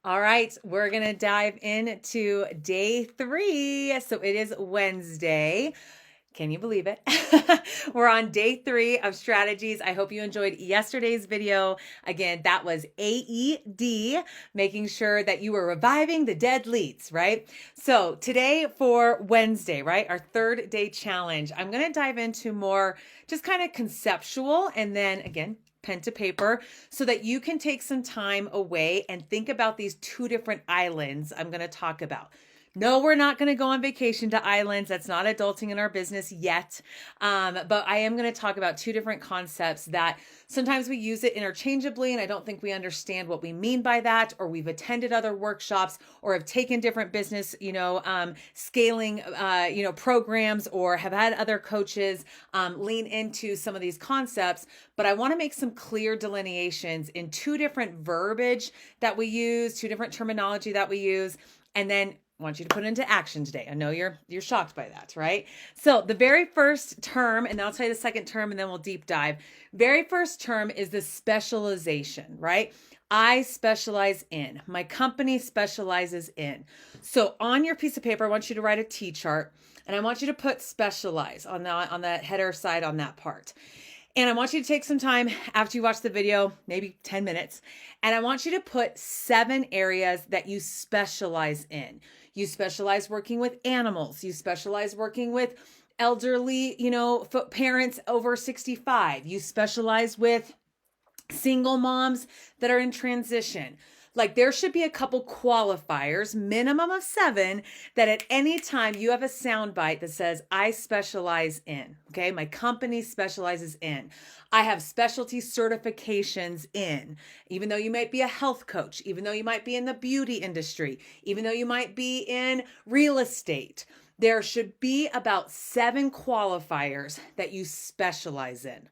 All right, we're going to dive into day 3. So it is Wednesday. Can you believe it? We're on day 3 of strategies. I hope you enjoyed yesterday's video. Again, that was AED, making sure that you were reviving the dead leads, right? So today for Wednesday, right, our 3rd day challenge, I'm going to dive into more just kind of conceptual and then again, pen to paper so that you can take some time away and think about these 2 different islands I'm going to talk about. No, we're not going to go on vacation to islands. That's not adulting in our business yet. But I am going to talk about 2 different concepts that sometimes we use it interchangeably, and I don't think we understand what we mean by that, or we've attended other workshops or have taken different business, scaling, programs, or have had other coaches lean into some of these concepts. But I want to make some clear delineations in 2 different verbiage that we use, 2 different terminology that we use, and then I want you to put it into action today. I know you're shocked by that, right? So the very first term, and then I'll tell you the second term, and then we'll deep dive. Very first term is the specialization, right? I specialize in. My company specializes in. So on your piece of paper, I want you to write a T chart, and I want you to put specialize on that header side on that part. And I want you to take some time after you watch the video, maybe 10 minutes, and I want you to put 7 areas that you specialize in. You specialize working with animals. You specialize working with elderly, parents over 65. You specialize with single moms that are in transition. Like there should be a couple qualifiers, minimum of 7, that at any time you have a soundbite that says, I specialize in, okay? My company specializes in. I have specialty certifications in, even though you might be a health coach, even though you might be in the beauty industry, even though you might be in real estate. There should be about 7 qualifiers that you specialize in.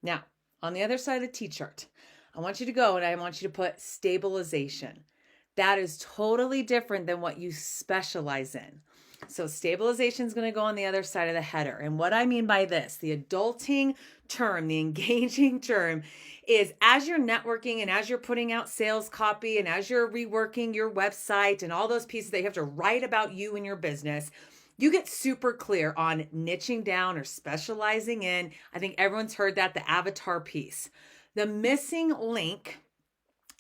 Now, on the other side of the T-chart, I want you to go and I want you to put stabilization. That is totally different than what you specialize in. So stabilization is going to go on the other side of the header. And what I mean by this, the adulting term, the engaging term, is as you're networking and as you're putting out sales copy and as you're reworking your website and all those pieces that you have to write about you and your business, you get super clear on niching down or specializing in. I think everyone's heard that, the avatar piece. The missing link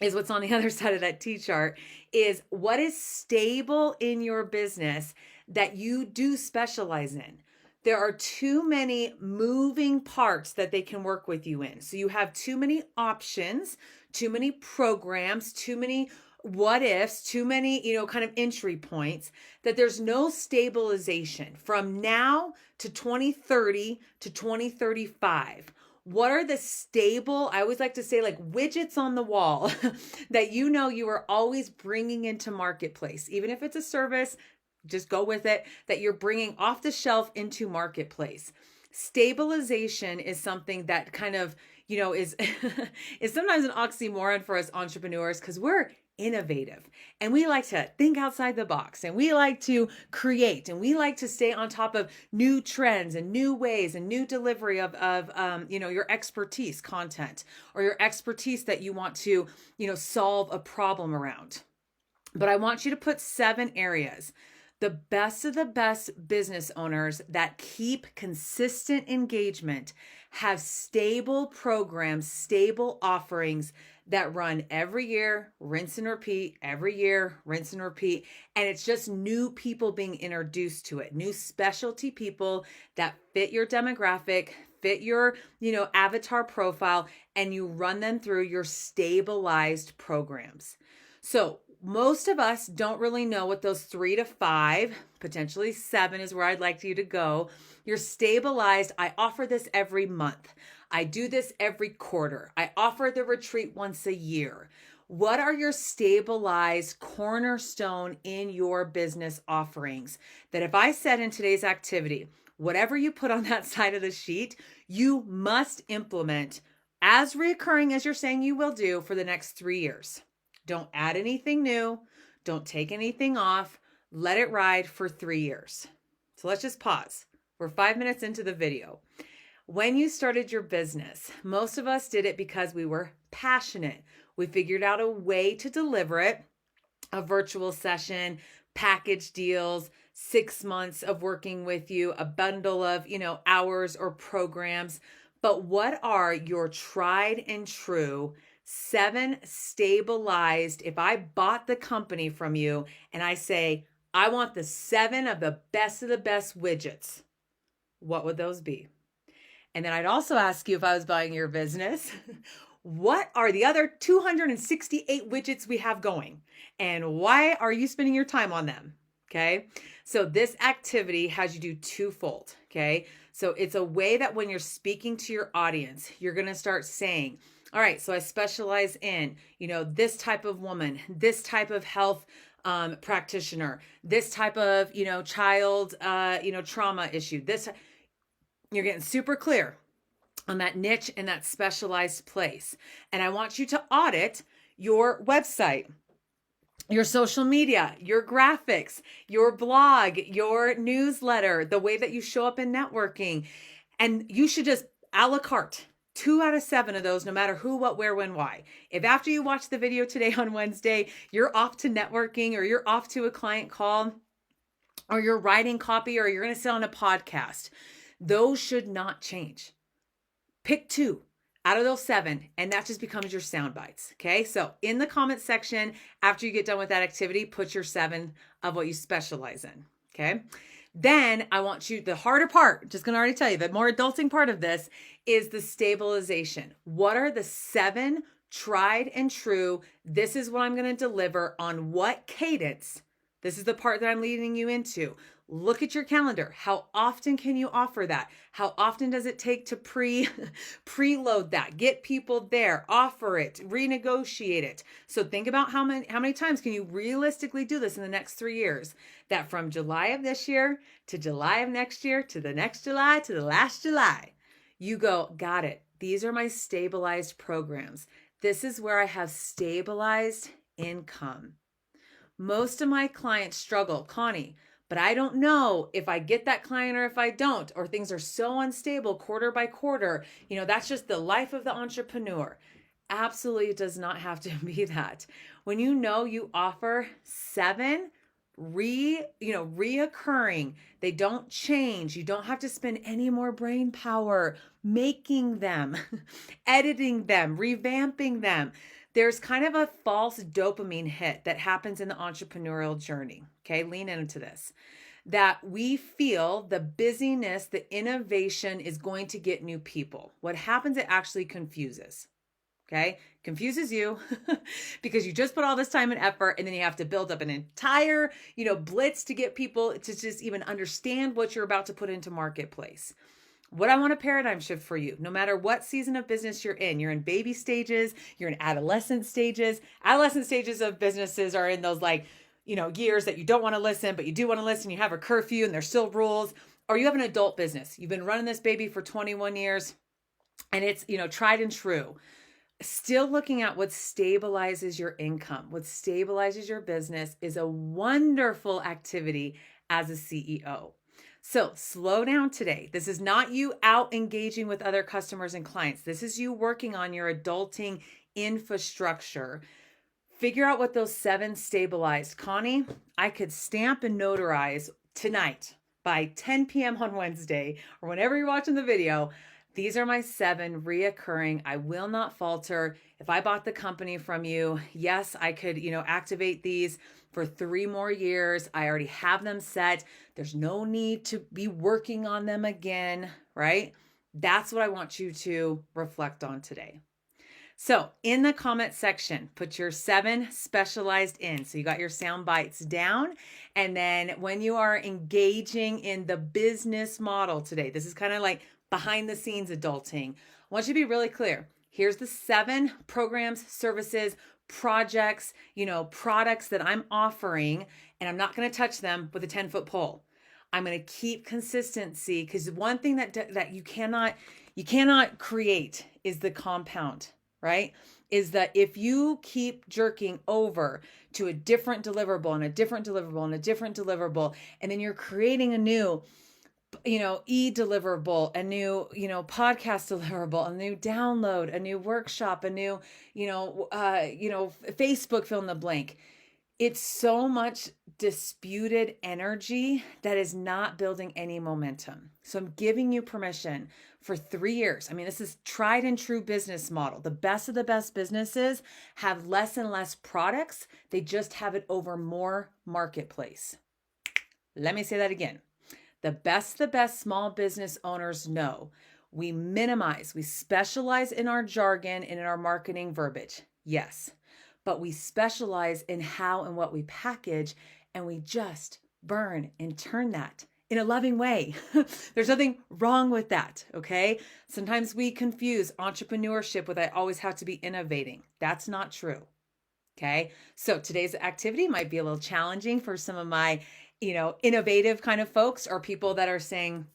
is what's on the other side of that T-chart is what is stable in your business that you do specialize in. There are too many moving parts that they can work with you in. So you have too many options, too many programs, too many what ifs, too many, kind of entry points, that there's no stabilization from now to 2030 to 2035. What are the stable, I always like to say like widgets on the wall that you are always bringing into marketplace, even if it's a service, just go with it, that you're bringing off the shelf into marketplace. Stabilization is something that kind of, is sometimes an oxymoron for us entrepreneurs because we're innovative and we like to think outside the box and we like to create and we like to stay on top of new trends and new ways and new delivery of your expertise content or your expertise that you want to solve a problem around. But I want you to put 7 areas. The best of the best business owners that keep consistent engagement have stable programs, stable offerings that run every year, rinse and repeat, every year, rinse and repeat. And it's just new people being introduced to it, new specialty people that fit your demographic, fit your, avatar profile, and you run them through your stabilized programs. So most of us don't really know what those 3 to 5, potentially 7 is where I'd like you to go. You're stabilized. I offer this every month. I do this every quarter. I offer the retreat once a year. What are your stabilized cornerstone in your business offerings that if I said in today's activity, whatever you put on that side of the sheet, you must implement as reoccurring as you're saying you will do for the next 3 years. Don't add anything new. Don't take anything off. Let it ride for 3 years. So let's just pause. We're 5 minutes into the video. When you started your business, most of us did it because we were passionate. We figured out a way to deliver it. a virtual session, package deals, 6 months of working with you, a bundle of, hours or programs. But what are your tried and true 7 stabilized? If I bought the company from you and I say, I want the 7 of the best widgets, what would those be? And then I'd also ask you, if I was buying your business, what are the other 268 widgets we have going? And why are you spending your time on them? Okay. So this activity has you do twofold. Okay. So it's a way that when you're speaking to your audience, you're going to start saying, all right, so I specialize in, this type of woman, this type of health practitioner, this type of, child, trauma issue. You're getting super clear on that niche and that specialized place. And I want you to audit your website, your social media, your graphics, your blog, your newsletter, the way that you show up in networking. And you should just a la carte 2 out of 7 of those, no matter who, what, where, when, why. If after you watch the video today on Wednesday, you're off to networking or you're off to a client call or you're writing copy or you're going to sit on a podcast, those should not change. Pick 2 out of those 7, and that just becomes your sound bites. Okay. So in the comment section, after you get done with that activity, put your 7 of what you specialize in. Okay. Then I want you, the harder part, just going to already tell you, the more adulting part of this is the stabilization. What are the 7 tried and true? This is what I'm going to deliver on what cadence. This is the part that I'm leading you into. Look at your calendar. How often can you offer that? How often does it take to preload that? Get people there, offer it, renegotiate it. So think about how many times can you realistically do this in the next 3 years? That from July of this year to July of next year to the next July to the last July, you go, got it. These are my stabilized programs. This is where I have stabilized income. Most of my clients struggle, Connie, but I don't know if I get that client or if I don't, or things are so unstable quarter by quarter. That's just the life of the entrepreneur. Absolutely, it does not have to be that. When you offer 7 reoccurring, they don't change. You don't have to spend any more brain power making them, editing them, revamping them. There's kind of a false dopamine hit that happens in the entrepreneurial journey. Okay, lean into this. That we feel the busyness, the innovation is going to get new people. What happens, it actually confuses. Okay, confuses you because you just put all this time and effort, and then you have to build up an entire, blitz to get people to just even understand what you're about to put into marketplace. What I want a paradigm shift for you, no matter what season of business you're in baby stages, you're in adolescent stages. Adolescent stages of businesses are in those years that you don't want to listen, but you do want to listen. You have a curfew and there's still rules. Or you have an adult business. You've been running this baby for 21 years and it's, tried and true. Still looking at what stabilizes your income, what stabilizes your business is a wonderful activity as a CEO. So slow down today. This is not you out engaging with other customers and clients. This is you working on your adulting infrastructure. Figure out what those 7 stabilized. Connie, I could stamp and notarize tonight by 10 p.m. on Wednesday or whenever you're watching the video. These are my 7 reoccurring. I will not falter. If I bought the company from you, yes, I could, activate these for 3 more years. I already have them set. There's no need to be working on them again, right? That's what I want you to reflect on today. So in the comment section, put your 7 specialized in. So you got your sound bites down. And then when you are engaging in the business model today, this is kind of like behind the scenes adulting. I want you to be really clear. Here's the 7 programs, services, projects, products that I'm offering, and I'm not going to touch them with a 10-foot pole. I'm going to keep consistency because one thing that you cannot create is the compound, right? Is that if you keep jerking over to a different deliverable and a different deliverable and a different deliverable, and then you're creating a new e-deliverable, a new, podcast deliverable, a new download, a new workshop, a new, Facebook fill in the blank. It's so much disputed energy that is not building any momentum. So I'm giving you permission for 3 years. I mean, this is tried and true business model. The best of the best businesses have less and less products. They just have it over more marketplace. Let me say that again. The best small business owners know we minimize, we specialize in our jargon and in our marketing verbiage. Yes, but we specialize in how and what we package, and we just burn and turn that in a loving way. There's nothing wrong with that, okay? Sometimes we confuse entrepreneurship with I always have to be innovating. That's not true. Okay. So today's activity might be a little challenging for some of my, innovative kind of folks or people that are saying,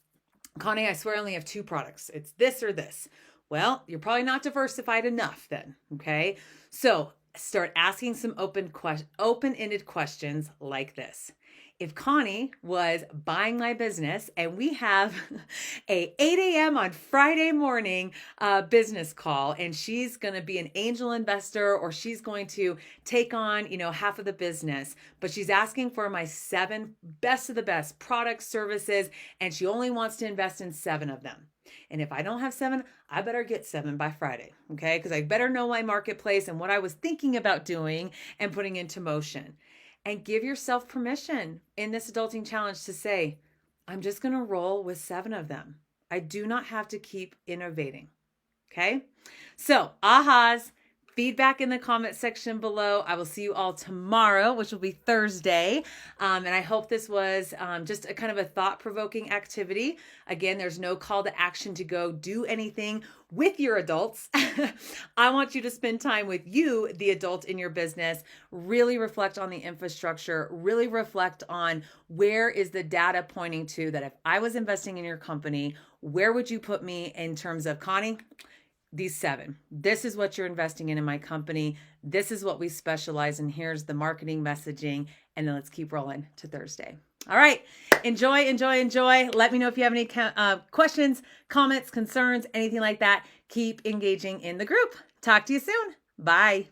Connie, I swear I only have 2 products. It's this or this. Well, you're probably not diversified enough then. Okay. So start asking some open-ended questions like this. If Connie was buying my business and we have a 8 a.m. on Friday morning business call, and she's going to be an angel investor, or she's going to take on, half of the business, but she's asking for my 7 best of the best products, services, and she only wants to invest in 7 of them. And if I don't have 7, I better get 7 by Friday, okay? Because I better know my marketplace and what I was thinking about doing and putting into motion. And give yourself permission in this adulting challenge to say, I'm just going to roll with 7 of them. I do not have to keep innovating. Okay. So ahas, feedback in the comment section below. I will see you all tomorrow, which will be Thursday. And I hope this was just a kind of a thought-provoking activity. Again, there's no call to action to go do anything with your adults. I want you to spend time with you, the adult in your business, really reflect on the infrastructure, really reflect on where is the data pointing to that if I was investing in your company, where would you put me in terms of, Connie, these 7. This is what you're investing in my company. This is what we specialize in. Here's the marketing messaging. And then let's keep rolling to Thursday. All right. Enjoy. Let me know if you have any questions, comments, concerns, anything like that. Keep engaging in the group. Talk to you soon. Bye.